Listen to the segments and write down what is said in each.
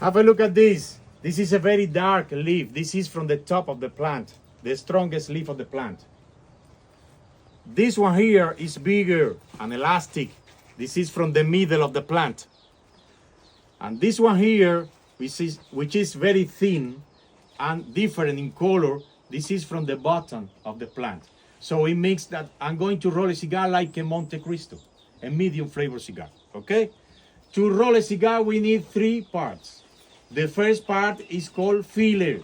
Have a look at this. This is a very dark leaf. This is from the top of the plant, the strongest leaf of the plant. This one here is bigger and elastic. This is from the middle of the plant. And this one here, which is very thin and different in color, this is from the bottom of the plant. So it makes that I'm going to roll a cigar like a Monte Cristo, a medium flavor cigar, okay? To roll a cigar, we need 3 parts. The first part is called filler.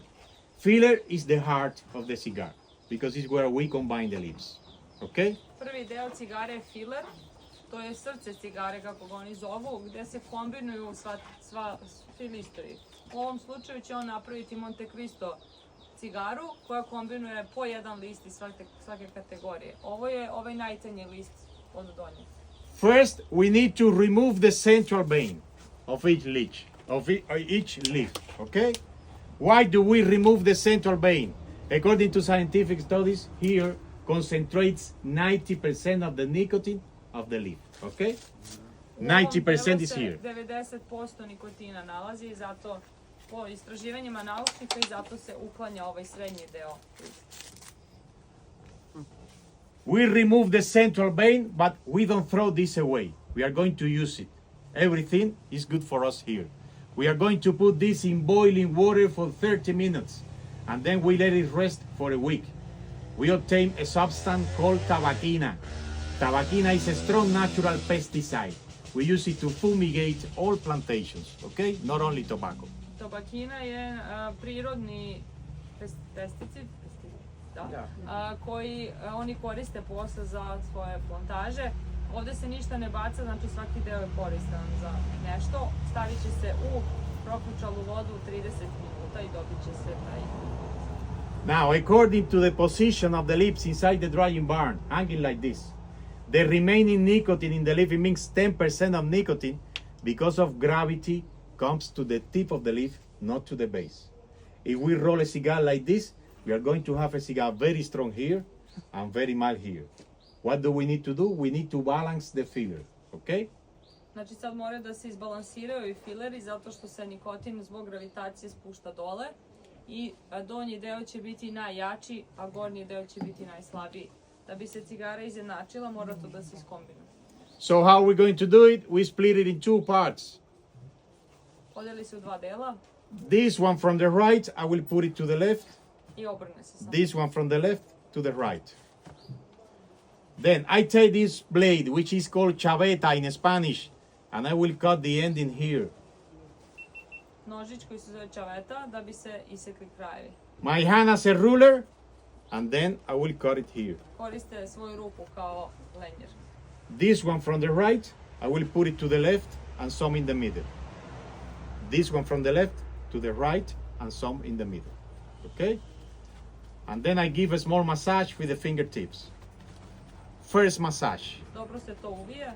Filler is the heart of the cigar because it's where we combine the leaves, okay? Prvi deo cigare je filer, to je srce cigare kako ga oni zovu, gdje se kombinuju svi listovi. U ovom slučaju će on napraviti Monte Cristo cigaru koja kombinuje po jedan list iz svake kategorije. Ovo je ovaj najtanji list od donje. First, we need to remove the central vein of each leaf, okay? Why do we remove the central vein? According to scientific studies, here concentrates 90% of the nicotine of the leaf, okay? 90% is here. 90% nikotina nalazi i zato po istraživanjima naučnika i zato se uklanja ovaj srednji deo lista. We remove the central vein, but we don't throw this away. We are going to use it. Everything is good for us here. We are going to put this in boiling water for 30 minutes, and then we let it rest for a week. We obtain a substance called tabakina. Tabakina is a strong natural pesticide. We use it to fumigate all plantations, okay? Not only tobacco. Tabakina je prirodni pesticid, koji oni koriste posle za svoje plantaže. Ovdje se ništa ne baca, znači svaki deo je koristan za nešto. Stavit će se u prokučalu vodu 30 minuta i dobit će se taj. Now, according to the position of the leaves inside the drying barn, hanging like this, the remaining nicotine in the leaf, it means 10% of nicotine, because of gravity, comes to the tip of the leaf, not to the base. If we roll a cigar like this, we are going to have a cigar very strong here and very mild here. What do we need to do? We need to balance the filler, okay? Znači sad moraju da se izbalansiraju i fileri zato što se nikotin zbog gravitacije spušta dole i donji deo će biti najjači, a gornji deo će biti najslabiji. Da bi se cigara izjednačila, mora to da se iskombinuje. So how are we going to do it? We split it in 2 parts. Podeli se u 2 dela. This one from the right, I will put it to the left. I obrne se samo. This one from the left to the right. Then I take this blade, which is called chaveta in Spanish, and I will cut the end in here. Nožić koji se zove čaveta da bi se isekli krajevi. My hand as a ruler, and then I will cut it here. Koriste svoju ruku kao lenjer. This one from the right, I will put it to the left and some in the middle. This one from the left to the right and some in the middle. Okay? And then I give a small massage with the fingertips. First massage. Dobro se to uvije.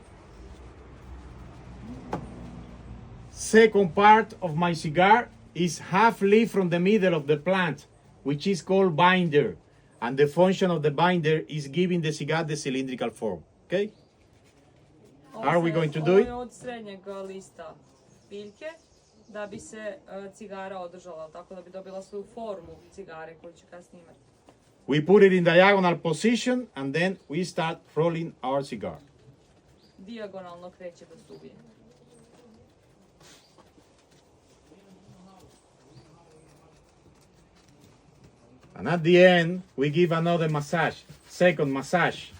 Second part of my cigar is half leaf from the middle of the plant, which is called binder. And the function of the binder is giving the cigar the cylindrical form. Okay? Are we going to do it? Ovo je od srednjeg lista biljke da bi se cigara održala, tako da bi dobila svoju formu cigare koju će kasnije imati. We put it in diagonal position and then we start rolling our cigar. Dijagonalno kreće da se uvije. And at the end, we give another massage, second massage.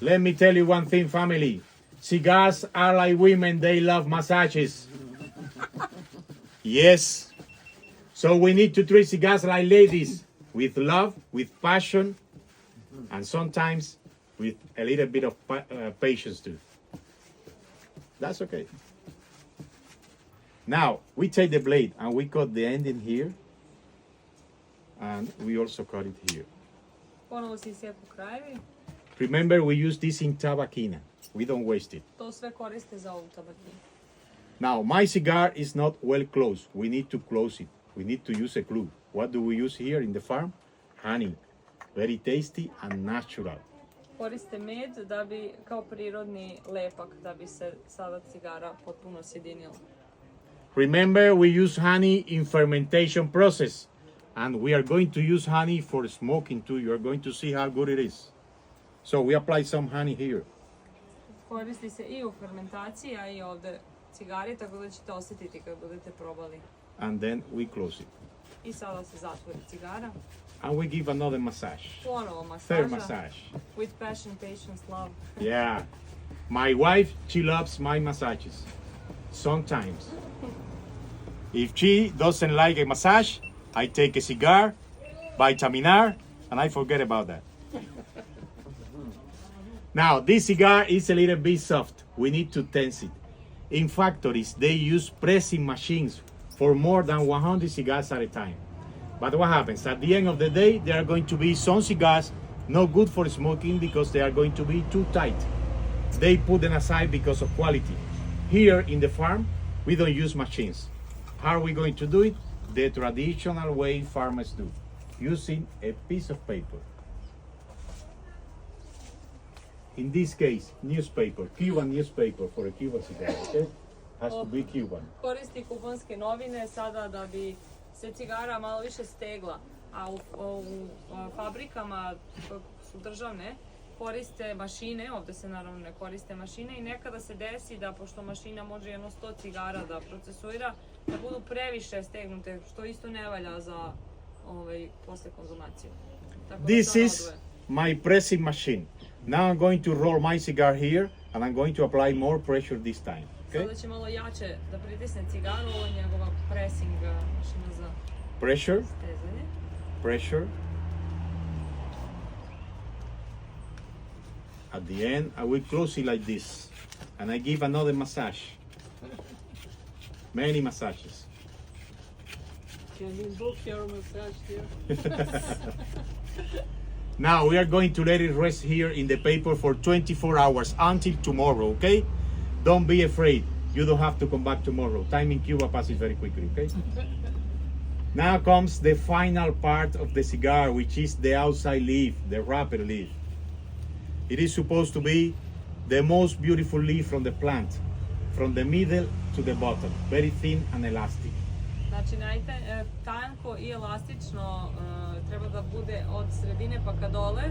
Let me tell you one thing, family. Cigars are like women, they love massages. Yes. So we need to treat cigars like ladies, with love, with passion, and sometimes with a little bit of patience too. That's okay. Now, we take the blade and we cut the end in here, and we also cut it here. Ponovo se isjeku krajevi. Remember, we use this in tabakina. We don't waste it. To sve koriste za ovu tabakinu. Now, my cigar is not well closed. We need to close it. We need to use a glue. What do we use here in the farm? Honey. Very tasty and natural. Koriste med da bi, kao prirodni lepak, da bi se sada cigara potpuno sjedinila. Remember, we use honey in fermentation process, and we are going to use honey for smoking too. You are going to see how good it is. So we apply some honey here. Koristi se i u fermentaciji, a i ovde cigari, tako da ćete osjetiti kad budete probali. And then we close it. I sada se zatvori cigara. And we give another massage. Ponovo masaža. Third massage. With passion, patience, love. Yeah. My wife, she loves my massages. Sometimes. If she doesn't like a massage, I take a cigar, vitaminar, and I forget about that. Now, this cigar is a little bit soft. We need to tense it. In factories, they use pressing machines for more than 100 cigars at a time. But what happens? At the end of the day, there are going to be some cigars not good for smoking because they are going to be too tight. They put them aside because of quality. Here in the farm, we don't use machines. How are we going to do it? The traditional way farmers do, using a piece of paper. In this case, newspaper, Cuban newspaper for a Cuban cigar, okay? Has to be Cuban. Koristi kubanske novine sada da bi se cigara malo više stegla, a u fabrikama koje su državne koriste mašine, ovde se naravno ne koriste mašine i nekada se desi da, pošto mašina može jedno 100 cigara da procesuira, da budu previše stegnute, što isto ne valja za posle konzumacije. Tako da This to is odvoje. my pressing machine. Now I'm going to roll my cigar here and I'm going to apply more pressure this time. Okay? Sada će malo jače da pritisne cigaru, ovo je njegova pressing mašina za Pressure, stezanje. pressure. At the end, I will close it like this and I give another massage. Many massages. Can you book your massage here? Now we are going to let it rest here in the paper for 24 hours until tomorrow, okay? Don't be afraid. You don't have to come back tomorrow. Time in Cuba passes very quickly, okay? Now comes the final part of the cigar, which is the outside leaf, the wrapper leaf. It is supposed to be the most beautiful leaf from the plant, from the middle to the bottom, very thin and elastic. Znači, tanko i elastično treba da bude od sredine pa ka dole.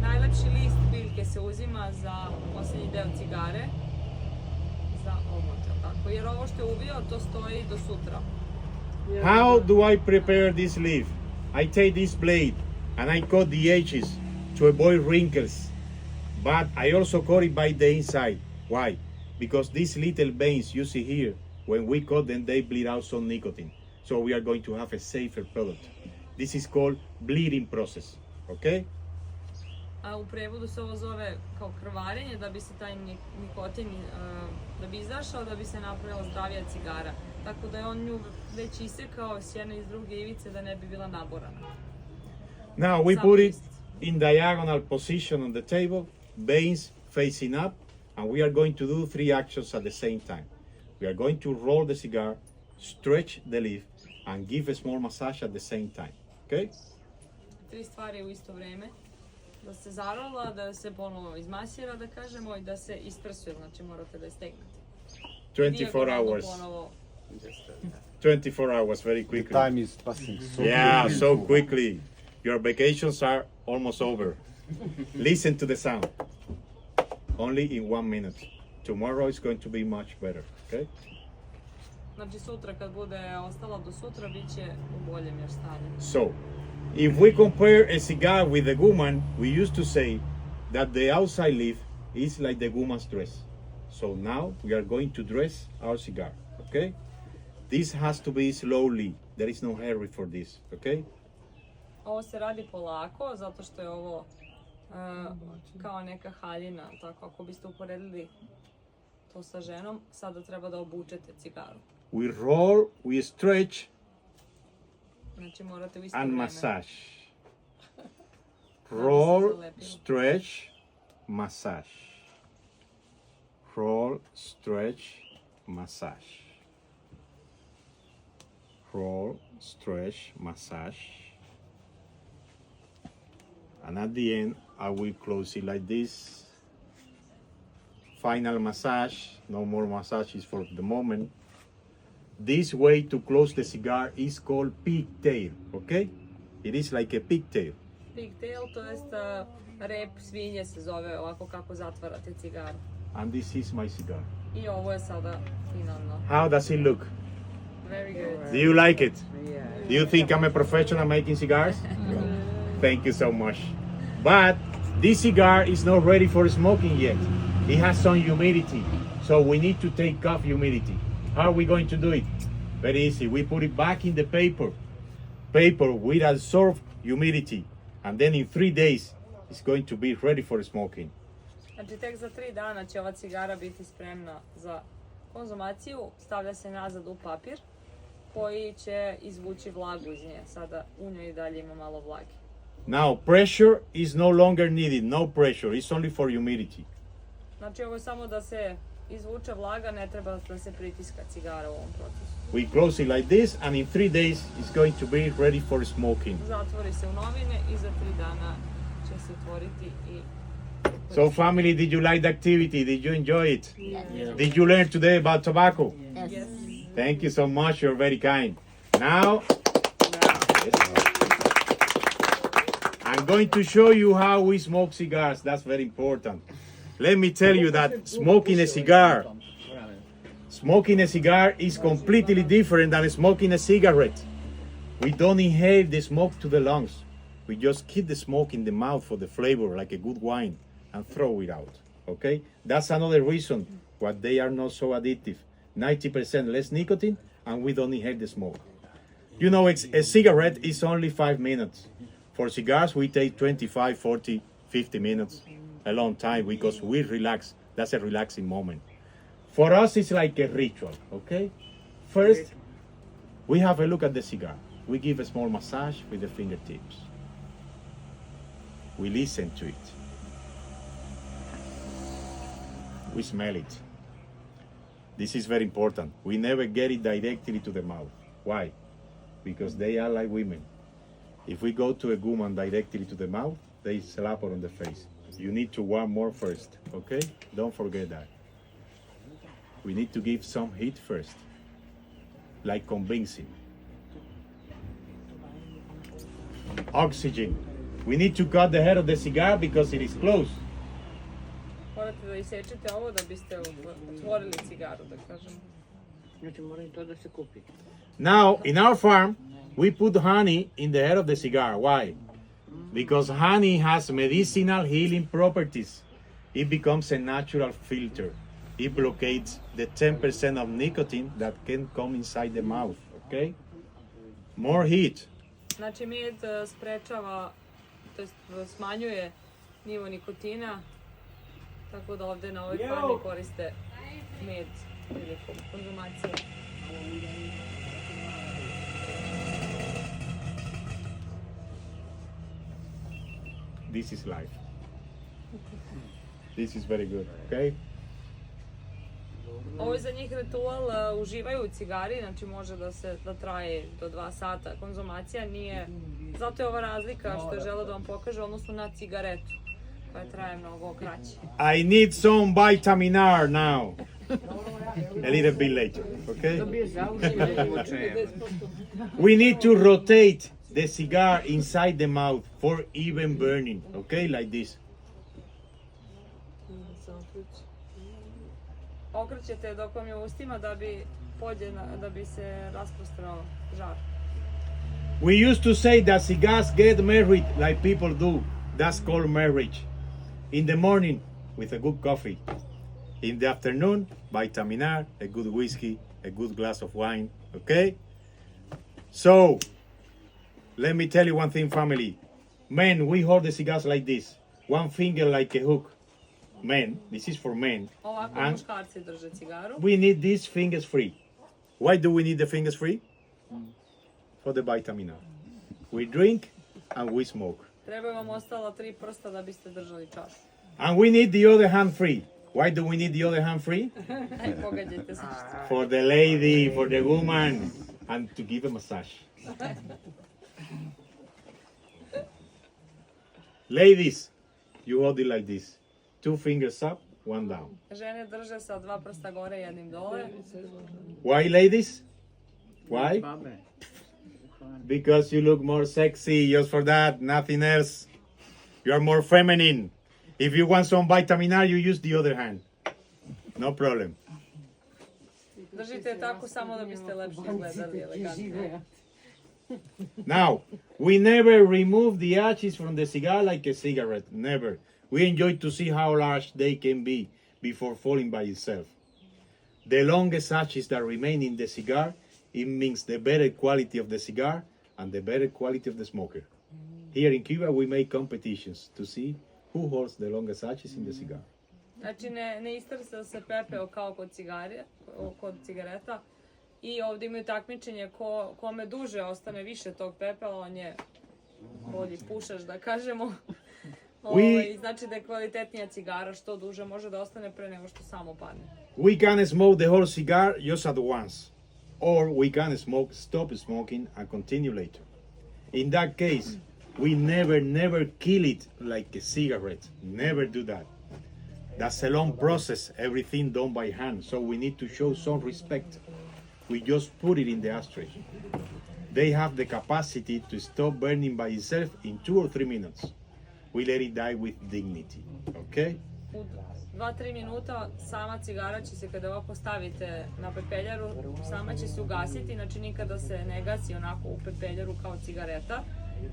Najlepši list biljke se uzima za posljednji deo cigare, za omot, tako. Jer ovo što je uvio, to stoji do sutra. How do I prepare this leaf? I take this blade and I cut the edges to avoid wrinkles. But I also cut it by the inside. Why? Because these little veins you see here, when we cut them, they bleed out some nicotine. So we are going to have a safer product. This is called bleeding process. Okay? A u prevodu se ovo zove kao krvarenje, da bi se taj nikotin da bi izašao, da bi se napravila zdravija cigara. Tako da je on nju već isekao s jedne i s druge ivice da ne bi bila naborana. Now we put it in diagonal position on the table, veins facing up, and we are going to do 3 actions at the same time. We are going to roll the cigar, stretch the leaf, and give a small massage at the same time. Okay? 3 stvari u isto vreme. Da se zarola, da se ponovo izmasira, da kažemo, i da se isprsuje, znači morate da je stegnete. 24 hours. Ponovo. 24 hours, very quickly. Time is passing so Yeah, quickly. so quickly. Your vacations are almost over. Listen to the sound. Only in 1 minute. Tomorrow is going to be much better. Okay? Znači sutra kad bude ostala do sutra, bit će u boljem još stanju. So, if we compare a cigar with a woman, we used to say that the outside leaf is like the woman's dress. So now we are going to dress our cigar. Okay? This has to be slowly. There is no hurry for this. Okay? Ovo se radi polako, zato što je ovo kao neka haljina, tako ako biste uporedili to sa ženom, sada treba da obučete cigaru. We roll, we stretch, Znači morate u isto and vreme. massage. Da Roll, bi se zalepilo. stretch, massage. Roll, stretch, massage. Roll, stretch, massage. And at the end, I will close it like this. Final massage, no more massages for the moment. This way to close the cigar is called pigtail, okay? It is like a pigtail. Pigtail, to jest rep svinje se zove ovako kako zatvarate cigaru. And this is my cigar. I ovo je sada finalno. How does it look? Very good. Do you like it? Yeah. Do you think I'm a professional making cigars? Thank you so much. But this cigar is not ready for smoking yet. It has some humidity, so we need to take off humidity. How are we going to do it? Very easy. We put it back in the paper. Paper will absorb humidity, and then in 3 days, it's going to be ready for smoking. Znači tek za 3 dana će ova cigara biti spremna za konzumaciju. Stavlja se nazad u papir koji će izvući vlagu iz nje. Sada u njoj i dalje ima malo vlage. Now, pressure is no longer needed. No pressure. It's only for humidity. Znači ovo je samo da se izvuče vlaga, ne treba da se pritiska cigara u ovom procesu. We close it like this, and in 3 days, it's going to be ready for smoking. Zatvori se u novine i za 3 dana će se otvoriti i... So, family, did you like the activity? Did you enjoy it? Yeah. Did you learn today about tobacco? Yes. Thank you so much. You're very kind. Now, I'm going to show you how we smoke cigars. That's very important. Let me tell you that smoking a cigar is completely different than smoking a cigarette. We don't inhale the smoke to the lungs. We just keep the smoke in the mouth for the flavor, like a good wine, and throw it out. Okay? That's another reason why they are not so addictive. 90% less nicotine, and we don't inhale the smoke. You know, a cigarette is only 5 minutes. For cigars, we take 25, 40, 50 minutes. A long time because we relax. That's a relaxing moment. For us, it's like a ritual, okay? First, we have a look at the cigar. We give a small massage with the fingertips. We listen to it. We smell it. This is very important. We never get it directly to the mouth. Why? Because they are like women. If we go to a woman directly to the mouth, they slap her on the face. You need to warm more first, okay? Don't forget that. We need to give some heat first, like convincing. Oxygen. We need to cut the head of the cigar because it is closed. Morate da isečete ovo da biste otvorili cigaru, da kažem. Znači mora i to da se kupi. Now, in our farm, we put honey in the head of the cigar. Why? Because honey has medicinal healing properties. It becomes a natural filter. It blockades the 10% of nicotine that can come inside the mouth, okay? More heat. Znači med sprečava, to jest smanjuje nivo nikotina, tako da ovde na ovoj farmi koriste med prilikom konzumacije. This is life. This is very good, okay? Ovo je za njih ritual, uživaju u cigari, znači može da traje do 2 sata. Konzumacija nije, zato je ova razlika što je želeo da vam pokaže odnosno na cigaretu, koja traje mnogo kraće. I need some vitamin R now. A little bit later, okay? We need to rotate the cigar inside the mouth for even burning, okay? Like this. Okrećete dok vam je u ustima da bi se rasprostrao žar. We used to say that cigars get married like people do. That's called marriage. In the morning, with a good coffee. In the afternoon, vitamin R, a good whiskey, a good glass of wine, okay? So, let me tell you one thing, family. Men, we hold the cigars like this. One finger like a hook. Men, this is for men. Ovako And muškarci drže cigaru. we need these fingers free. Why do we need the fingers free? For the vitamin R. We drink and we smoke. Treba vam ostala 3 prsta da biste držali čašu. And we need the other hand free. Why do we need the other hand free? Pogađajte se što. For the lady, for the woman, and to give a massage. Ladies, you hold it like this. 2 fingers up, 1 down. Žene drže sa 2 prsta gore, jednim dole. Why, ladies? Why? Babe. Because you look more sexy, just for that, nothing else. You are more feminine. If you want some vitamin R, you use the other hand. No problem. Držite je tako samo da biste lepše izgledali, elegantno. Now, we never remove the ashes from the cigar like a cigarette. Never. We enjoy to see how large they can be before falling by itself. The longest ashes that remain in the cigar, it means the better quality of the cigar and the better quality of the smoker. Here in Cuba, we make competitions to see who holds the longest ashes in the cigar. Znači ne istrsa se pepeo kao kod cigareta i ovdje imaju takmičenje kome duže ostane više tog pepela, on je bolji pušač da kažemo. Znači da je kvalitetnija cigara, što duže može da ostane pre nego što samo padne. We can smoke the whole cigar just at once, or we can stop smoking and continue later. In that case, we never kill it like a cigarette. Never do that. That's a long process, everything done by hand, so we need to show some respect. We just put it in the ashtray. They have the capacity to stop burning by itself in 2 or 3 minutes. We let it die with dignity, okay? U 2-3 minuta sama cigara će se, kada ovako stavite na pepeljaru, sama će se ugasiti, znači nikada se ne gasi onako u pepeljaru kao cigareta,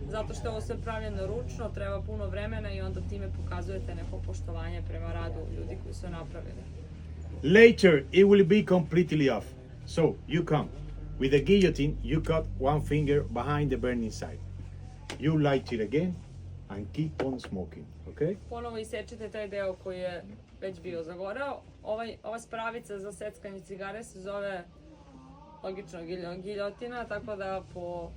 zato što je ovo sve pravljeno ručno, treba puno vremena i onda time pokazujete neko poštovanje prema radu ljudi koji su napravili. Later, it will be completely off. So, you come. With a guillotine, you cut 1 finger behind the burning side. You light it again and keep on smoking, okay? Ponovo isečete taj deo koji je već bio zagoreo. Ova spravica za seckanje cigare se zove logično giljotina, tako da po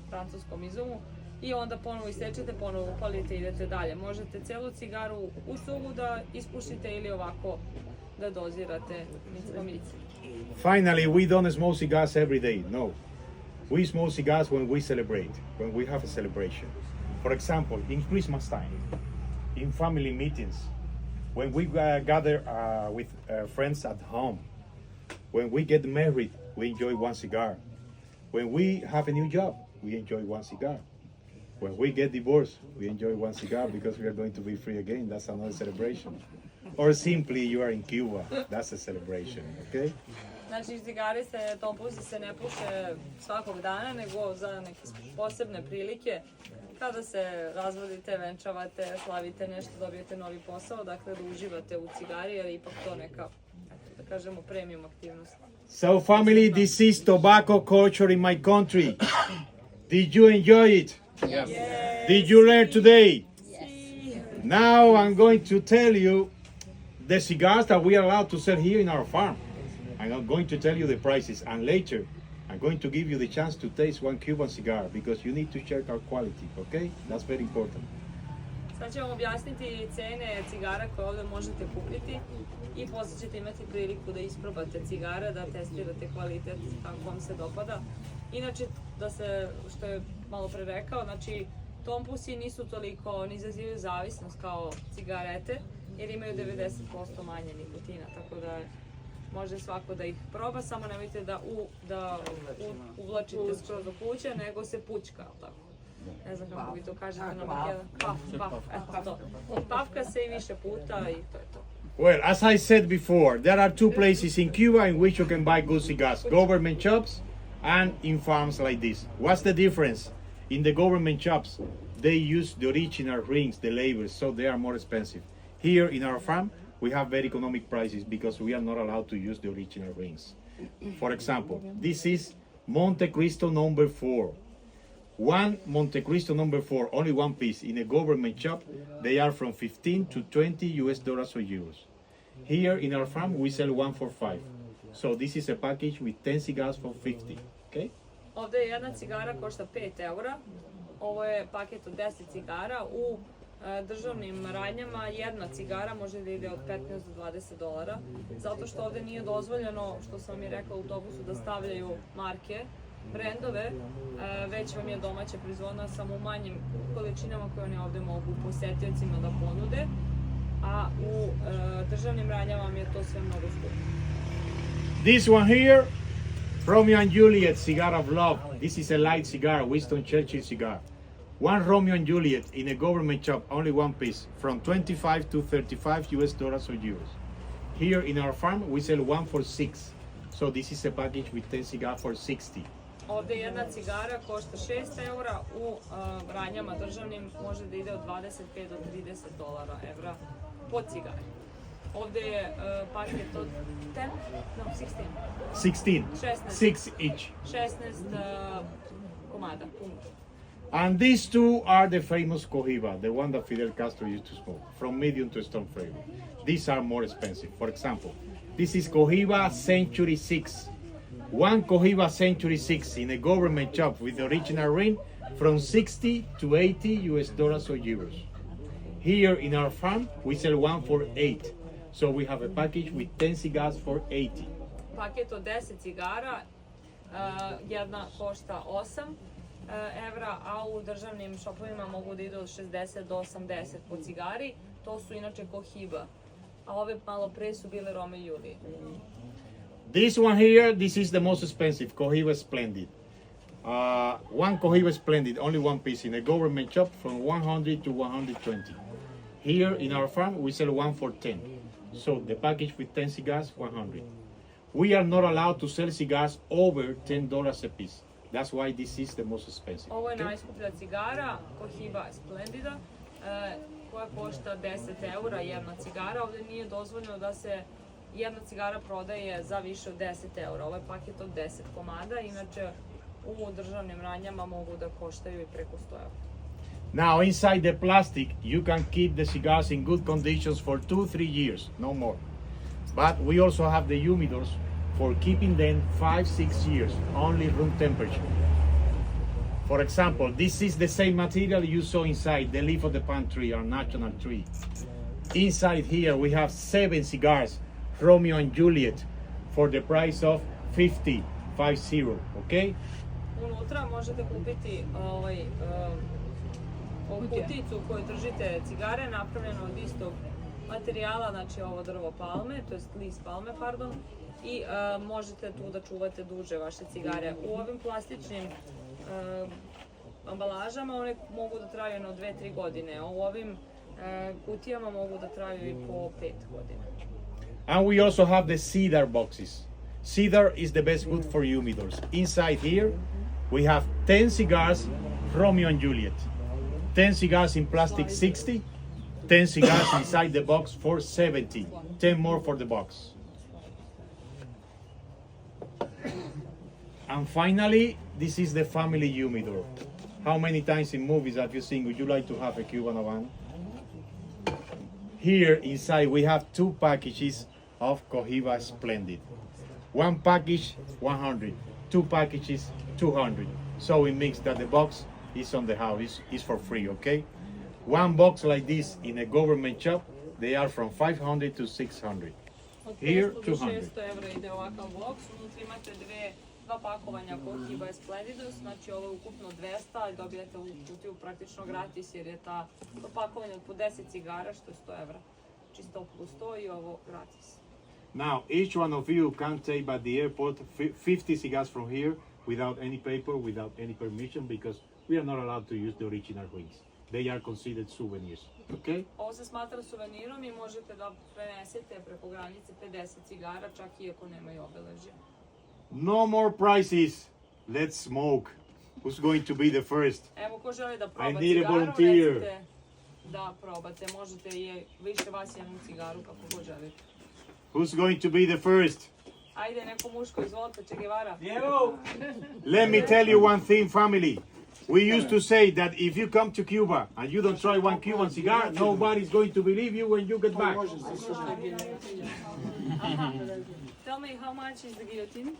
francuskom izumu. I onda ponovo isečete, ponovo upalite i idete dalje. Možete celu cigaru u suvu da ispušite ili ovako da dozirate mic po mic. Finally, we don't smoke cigars every day, no. We smoke cigars when we celebrate, when we have a celebration. For example, in Christmas time, in family meetings, when we gather with friends at home, when we get married, we enjoy 1 cigar. When we have a new job, we enjoy 1 cigar. When we get divorced, we enjoy 1 cigar because we are going to be free again. That's another celebration. Or simply you are in Cuba. That's a celebration, okay? Znači, tompusi se ne puše svakog dana, nego za neke posebne prilike. Kada se razvodite, venčavate, slavite nešto, dobijete novi posao, dakle da uživate u cigari, jer ipak to neka, da kažemo, premium aktivnost. So family, this is tobacco culture in my country. Did you enjoy it? Yes. Did you learn today? Yes. Now I'm going to tell you the cigars that we are allowed to sell here in our farm. I'm going to tell you the prices, and later I'm going to give you the chance to taste 1 Cuban cigar because you need to check our quality, okay? That's very important. Sad ćemo objasniti cene cigara koje ovdje možete kupiti i poslije ćete imati priliku da isprobate cigare, da testirate kvalitet kako vam se dopada. Inače, što je malo pre rekao, znači tompusi nisu toliko, ne izazivaju zavisnost kao cigarete, jer imaju 90% manje nikotina, tako da može svako da ih proba, samo nemojte da uvlačite skroz do kuće, nego se pućka, tako. Ne znam kako vi to kažete na Makedon. Paf, eto to. Pafka se i više puta i to je to. Well, as I said before, there are 2 places in Cuba in which you can buy good cigars, government shops and in farms like this. What's the difference? In the government shops, they use the original rings, the labels, so they are more expensive. Here in our farm, we have very economic prices because we are not allowed to use the original rings. For example, this is Monte Cristo number 4. 1 Monte Cristo number 4, only 1 piece. In a government shop, they are from 15 to 20 US dollars or euros. Here in our farm, we sell 1 for 5. So this is a package with 10 cigars for 50, okay? Ovdje je jedna cigara košta 5 eura. Ovo je paket od 10 cigara. U državnim radnjama jedna cigara može da ide od 15 do 20 dolara. Zato što ovdje nije dozvoljeno, što sam mi rekla u autobusu, da stavljaju marke brendove, već vam je domaća proizvodnja samo u manjim količinama koje oni ovdje mogu posetiocima da ponude, a u državnim ranjama vam je to sve mnogo skupo. This one here, Romeo and Juliet cigar of love. This is a light cigar, Winston Churchill cigar. One Romeo and Juliet in a government shop, only one piece, from 25 to 35 US dollars or euros. Here in our farm, we sell one for 6. So this is a package with 10 cigars for 60. Ovdje jedna cigara košta 6 eura, u ranjama državnim može da ide od 25 do 30 dolara evra po cigari. Ovdje je paket od 10, no 16. 16. 6 each. 16 komada, puno. And these two are the famous Cohiba, the one that Fidel Castro used to smoke, from medium to strong flavor. These are more expensive. For example, this is Cohiba Century 6. One Cohiba Century 6 in a government shop with the original ring from 60 to 80 US dollars or euros. Here in our farm, we sell one for 8. So we have a package with 10 cigars for 80. Paket od 10 cigara, jedna košta 8 evra, a u državnim šopovima mogu da idu od 60 do 80 po cigari. To su inače Cohiba, a ove malo pre su bile Romeo i Julije. This one here, this is the most expensive, Cohiba Splendid. One Cohiba Splendid, only one piece in a government shop from 100 to 120. Here in our farm, we sell one for 10. So the package with 10 cigars, 100. We are not allowed to sell cigars over $10 a piece. That's why this is the most expensive. Ovo je Okay? najskuplja cigara, Cohiba Splendida, koja košta 10 eura jedna cigara. Ovdje nije dozvoljeno da se jedna cigara prodaje za više od 10 eura. Ovo je paket od 10 komada, inače u državnim ranjama mogu da koštaju i preko 100 eura. Now inside the plastic, you can keep the cigars in good conditions for 2-3 years, no more. But we also have the humidors for keeping them 5-6 years, only room temperature. For example, this is the same material you saw inside the leaf of the palm tree, our national tree. Inside here we have 7 cigars, Romeo and Juliet, for the price of 50, okay? Unutra možete kupiti ovu kuticu u kojoj držite cigare, napravljeno od istog materijala, znači ovo drvo palme, to jest list palme, pardon, i možete tu da čuvate duže vaše cigare. U ovim plastičnim ambalažama one mogu da traju jedno 2-3 godine, a u ovim kutijama mogu da traju i po 5 godina. And we also have the cedar boxes. Cedar is the best wood for humidors. Inside here, we have 10 cigars, Romeo and Juliet. 10 cigars in plastic, 60. 10 cigars inside the box for 70. 10 more for the box. And finally, this is the family humidor. How many times in movies have you seen, would you like to have a Cuban Havana? Here inside we have 2 packages of Cohiba Splendid. One package, 100. 2 packages, 200. So it means that the box is on the house, is for free, okay? One box like this in a government shop, they are from 500 to 600. Od Here, 500 do 200. 600 evra ide ovakav boks, unutra imate dva pakovanja Cohiba Splendidus, znači ovo je ukupno 200 i dobijete u kutiju praktično gratis jer je to pakovanje od po 10 cigara što je 100 evra. Čisto plus 100 i ovo gratis. Now, each one of you can take by the airport 50 cigars from here without any paper, without any permission, because we are not allowed to use the original rings. They are considered souvenirs, okay? Ovo se smatra suvenirom i možete da prenesete preko granice 50 cigara, čak i ako nemaju obeležje. No more prices. Let's smoke. Who's going to be the first? Evo, ko želi da I proba need a cigaru, volunteer. recite da probate. Možete i više vas jednu cigaru kako god želite. Who's going to be the first? Ajde, neko muško, izvolite, Che Guevara. Let me tell you one thing, family. We used to say that if you come to Cuba and you don't try one Cuban cigar, nobody's going to believe you when you get back. Tell me, how much is the guillotine?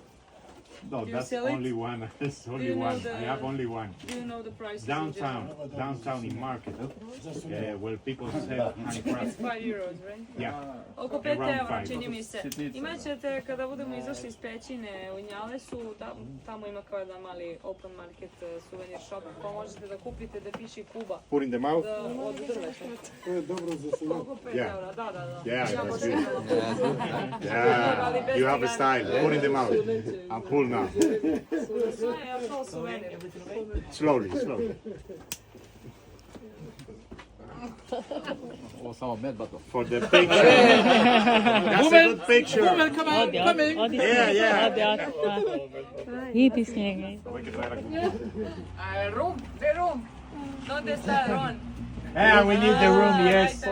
No, Do you that's sell it? only one. That's only you know one. the- I have only one. Do you know the prices? Downtown in market, where people sell handcrafts. It's 5 euros, right? Yeah, Oko 5 Around eura, five. čini mi se. Imat ćete, kada budemo izašli iz pećine u Njalesu, tamo ima kao jedan mali open market souvenir shop, pa možete da kupite da piše Kuba. put in the mouth. Od drveta. To je dobro za sunnet. Oko 5 Yeah. eura, da. Yeah, Ja that's baš good. imala puno. Yeah, you have a style. Put in the mouth. And pull now. Sve je to souvenir. Slowly. Ovo samo med bato. For the picture. That's a good picture. Odi. Yeah. Idi s njega. Room, the room. ¿Dónde está Ron? Yeah, we need the room, yes.